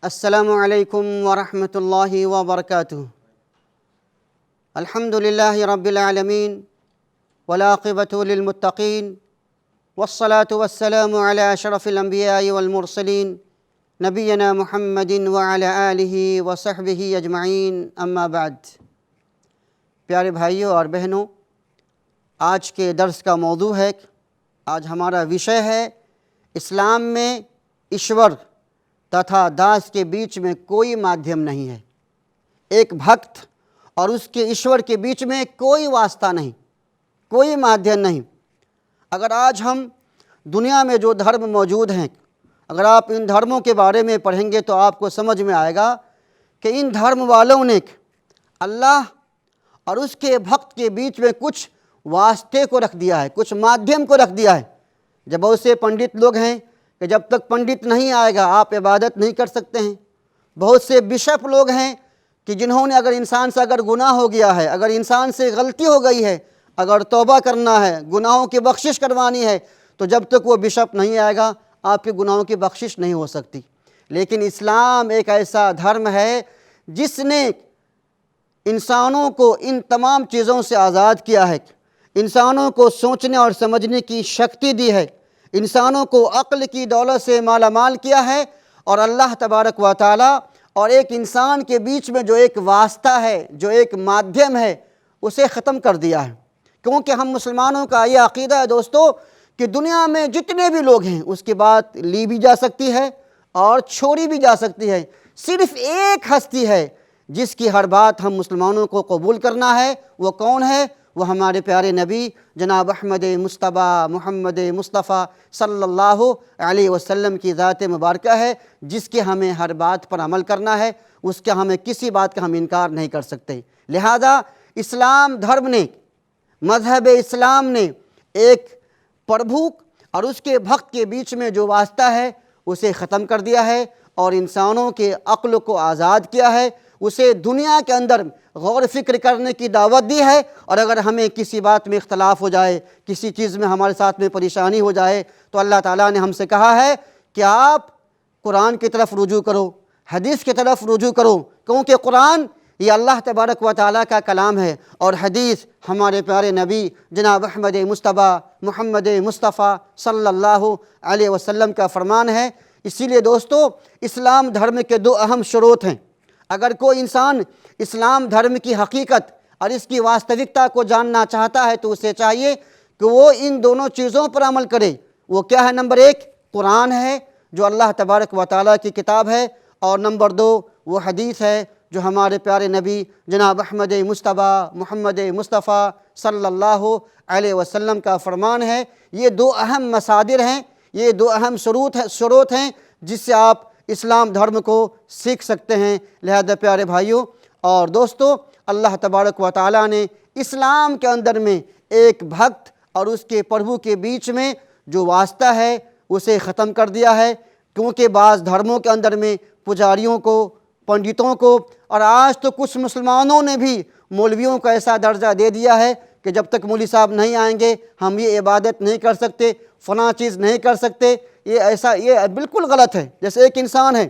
السلام علیکم ورحمۃ اللہ وبرکاتہ۔ الحمد للہ رب العالمین والعاقبۃ للمتقین والصلاة والسلام علی اشرف الانبیاء والمرسلین نبینا محمد وعلی آلہ وصحبہ اجمعین، اما بعد۔ پیارے بھائیوں اور بہنوں، آج کے درس کا موضوع ہے، آج ہمارا وشے ہے اسلام میں ایشور تتھا داس کے بیچ میں کوئی مادھیم نہیں ہے۔ ایک بھکت اور اس کے ایشور کے بیچ میں کوئی واسطہ نہیں، کوئی مادھیم نہیں۔ اگر آج ہم دنیا میں جو دھرم موجود ہیں، اگر آپ ان دھرموں کے بارے میں پڑھیں گے تو آپ کو سمجھ میں آئے گا کہ ان دھرم والوں نے اللہ اور اس کے بھکت کے بیچ میں کچھ واسطے کو رکھ دیا ہے، کچھ مادھیم کو رکھ دیا ہے۔ جب بہت سے پنڈت لوگ ہیں کہ جب تک پنڈت نہیں آئے گا آپ عبادت نہیں کر سکتے ہیں۔ بہت سے بشپ لوگ ہیں کہ جنہوں نے اگر انسان سے اگر گناہ ہو گیا ہے، اگر انسان سے غلطی ہو گئی ہے، اگر توبہ کرنا ہے، گناہوں کی بخشش کروانی ہے، تو جب تک وہ بشپ نہیں آئے گا آپ کے گناہوں کی بخشش نہیں ہو سکتی۔ لیکن اسلام ایک ایسا دھرم ہے جس نے انسانوں کو ان تمام چیزوں سے آزاد کیا ہے، انسانوں کو سوچنے اور سمجھنے کی شکتی دی ہے، انسانوں کو عقل کی دولت سے مالا مال کیا ہے، اور اللہ تبارک و تعالی اور ایک انسان کے بیچ میں جو ایک واسطہ ہے، جو ایک مادھیم ہے، اسے ختم کر دیا ہے۔ کیونکہ ہم مسلمانوں کا یہ عقیدہ ہے دوستو کہ دنیا میں جتنے بھی لوگ ہیں اس کی بات لی بھی جا سکتی ہے اور چھوڑی بھی جا سکتی ہے، صرف ایک ہستی ہے جس کی ہر بات ہم مسلمانوں کو قبول کرنا ہے۔ وہ کون ہے؟ وہ ہمارے پیارے نبی جناب احمد مصطفیٰ محمد مصطفیٰ صلی اللہ علیہ وسلم کی ذات مبارکہ ہے، جس کے ہمیں ہر بات پر عمل کرنا ہے، اس کے ہمیں کسی بات کا ہم انکار نہیں کر سکتے۔ لہذا اسلام دھرم نے، مذہب اسلام نے ایک پربھو اور اس کے بھکت کے بیچ میں جو واسطہ ہے اسے ختم کر دیا ہے، اور انسانوں کے عقل کو آزاد کیا ہے، اسے دنیا کے اندر غور فکر کرنے کی دعوت دی ہے۔ اور اگر ہمیں کسی بات میں اختلاف ہو جائے، کسی چیز میں ہمارے ساتھ میں پریشانی ہو جائے، تو اللہ تعالیٰ نے ہم سے کہا ہے کہ آپ قرآن کی طرف رجوع کرو، حدیث کی طرف رجوع کرو، کیونکہ قرآن یہ اللہ تبارک و تعالیٰ کا کلام ہے، اور حدیث ہمارے پیارے نبی جناب احمد مصطفیٰ محمد مصطفیٰ صلی اللہ علیہ وسلم کا فرمان ہے۔ اسی لیے دوستو اسلام دھرم کے دو اہم شروط ہیں۔ اگر کوئی انسان اسلام دھرم کی حقیقت اور اس کی واستوکتا کو جاننا چاہتا ہے تو اسے چاہیے کہ وہ ان دونوں چیزوں پر عمل کرے۔ وہ کیا ہے؟ نمبر ایک قرآن ہے جو اللہ تبارک و تعالیٰ کی کتاب ہے، اور نمبر دو وہ حدیث ہے جو ہمارے پیارے نبی جناب احمد مصطفیٰ محمد مصطفیٰ صلی اللہ علیہ وسلم کا فرمان ہے۔ یہ دو اہم مصادر ہیں، یہ دو اہم شروط ہیں جس سے آپ اسلام دھرم کو سیکھ سکتے ہیں۔ لہذا پیارے بھائیوں اور دوستو، اللہ تبارک و تعالیٰ نے اسلام کے اندر میں ایک بھکت اور اس کے پربھو کے بیچ میں جو واسطہ ہے اسے ختم کر دیا ہے، کیونکہ بعض دھرموں کے اندر میں پجاریوں کو، پنڈتوں کو، اور آج تو کچھ مسلمانوں نے بھی مولویوں کو ایسا درجہ دے دیا ہے کہ جب تک مولوی صاحب نہیں آئیں گے ہم یہ عبادت نہیں کر سکتے، فلاں چیز نہیں کر سکتے۔ یہ بالکل غلط ہے۔ جیسے ایک انسان ہے،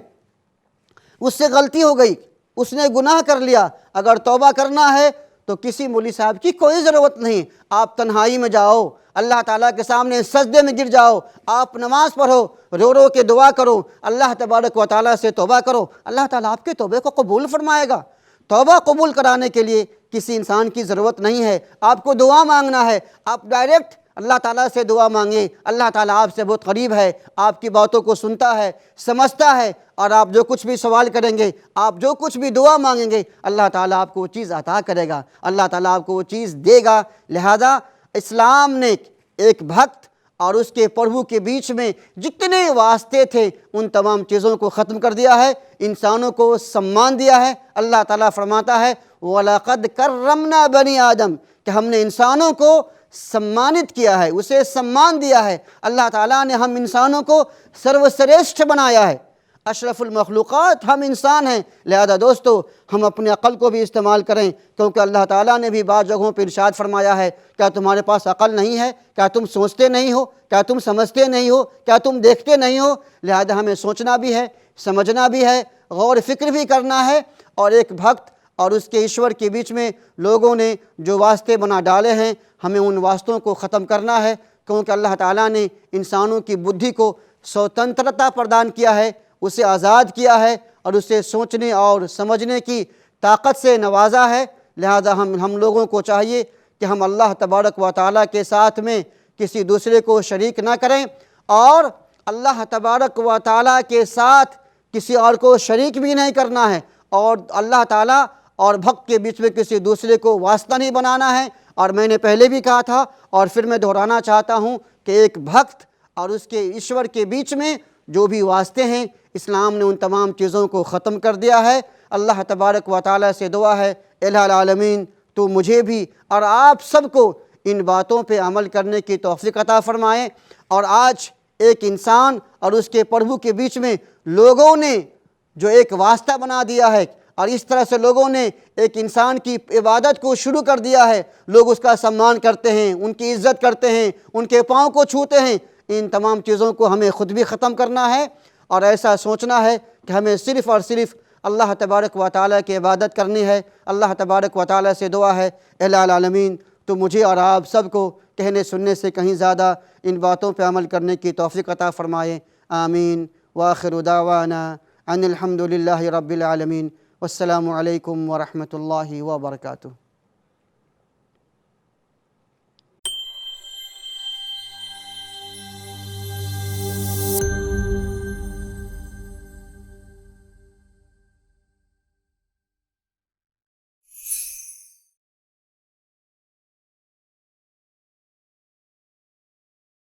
اس سے غلطی ہو گئی، اس نے گناہ کر لیا، اگر توبہ کرنا ہے تو کسی مولوی صاحب کی کوئی ضرورت نہیں۔ آپ تنہائی میں جاؤ، اللہ تعالیٰ کے سامنے سجدے میں گر جاؤ، آپ نماز پڑھو، رو رو کے دعا کرو، اللہ تبارک و تعالیٰ سے توبہ کرو، اللہ تعالیٰ آپ کے توبے کو قبول فرمائے گا۔ توبہ قبول کرانے کے لیے کسی انسان کی ضرورت نہیں ہے، آپ کو دعا مانگنا ہے، آپ ڈائریکٹ اللہ تعالیٰ سے دعا مانگیں۔ اللہ تعالیٰ آپ سے بہت قریب ہے، آپ کی باتوں کو سنتا ہے، سمجھتا ہے، اور آپ جو کچھ بھی سوال کریں گے، آپ جو کچھ بھی دعا مانگیں گے، اللہ تعالیٰ آپ کو وہ چیز عطا کرے گا، اللہ تعالیٰ آپ کو وہ چیز دے گا۔ لہذا اسلام نے ایک بھکت اور اس کے پربھو کے بیچ میں جتنے واسطے تھے ان تمام چیزوں کو ختم کر دیا ہے، انسانوں کو سمان دیا ہے۔ اللہ تعالیٰ فرماتا ہے وَلَقَدْ كَرَّمْنَا بَنِي آدم، کہ ہم نے انسانوں کو سمانت کیا ہے، اسے سمان دیا ہے۔ اللہ تعالیٰ نے ہم انسانوں کو سروشریشٹھ بنایا ہے، اشرف المخلوقات ہم انسان ہیں۔ لہذا دوستو ہم اپنے عقل کو بھی استعمال کریں، کیونکہ اللہ تعالیٰ نے بھی بعض جگہوں پہ ارشاد فرمایا ہے کیا تمہارے پاس عقل نہیں ہے؟ کیا تم سوچتے نہیں ہو؟ کیا تم سمجھتے نہیں ہو؟ کیا تم دیکھتے نہیں ہو؟ لہذا ہمیں سوچنا بھی ہے، سمجھنا بھی ہے، غور فکر بھی کرنا ہے، اور ایک بھکت اور اس کے ایشور کے بیچ میں لوگوں نے جو واسطے بنا ڈالے ہیں، ہمیں ان واسطوں کو ختم کرنا ہے، کیونکہ اللہ تعالیٰ نے انسانوں کی بدھی کو سوتنترتا پردان کیا ہے، اسے آزاد کیا ہے، اور اسے سوچنے اور سمجھنے کی طاقت سے نوازا ہے۔ لہذا ہم لوگوں کو چاہیے کہ ہم اللہ تبارک و تعالیٰ کے ساتھ میں کسی دوسرے کو شریک نہ کریں، اور اللہ تبارک و تعالیٰ کے ساتھ کسی اور کو شریک بھی نہیں کرنا ہے، اور اللہ تعالیٰ اور بھکت کے بیچ میں کسی دوسرے کو واسطہ نہیں بنانا ہے۔ اور میں نے پہلے بھی کہا تھا اور پھر میں دہرانا چاہتا ہوں کہ ایک بھکت اور اس کے ایشور کے بیچ میں جو بھی واسطے ہیں، اسلام نے ان تمام چیزوں کو ختم کر دیا ہے۔ اللہ تبارک و تعالیٰ سے دعا ہے، الہ العالمین تو مجھے بھی اور آپ سب کو ان باتوں پہ عمل کرنے کی توفیق عطا فرمائے۔ اور آج ایک انسان اور اس کے پربھو کے بیچ میں لوگوں نے جو ایک واسطہ بنا دیا ہے، اور اس طرح سے لوگوں نے ایک انسان کی عبادت کو شروع کر دیا ہے، لوگ اس کا سمان کرتے ہیں، ان کی عزت کرتے ہیں، ان کے پاؤں کو چھوتے ہیں۔ ان تمام چیزوں کو ہمیں خود بھی ختم کرنا ہے، اور ایسا سوچنا ہے کہ ہمیں صرف اور صرف اللہ تبارک و تعالیٰ کی عبادت کرنی ہے۔ اللہ تبارک و تعالیٰ سے دعا ہے، الہ العالمین تو مجھے اور آپ سب کو کہنے سننے سے کہیں زیادہ ان باتوں پہ عمل کرنے کی توفیق عطا فرمائے، آمین۔ وآخر دعوانا ان الحمد للہ رب العالمین، والسلام علیکم ورحمۃ اللہ وبرکاتہ۔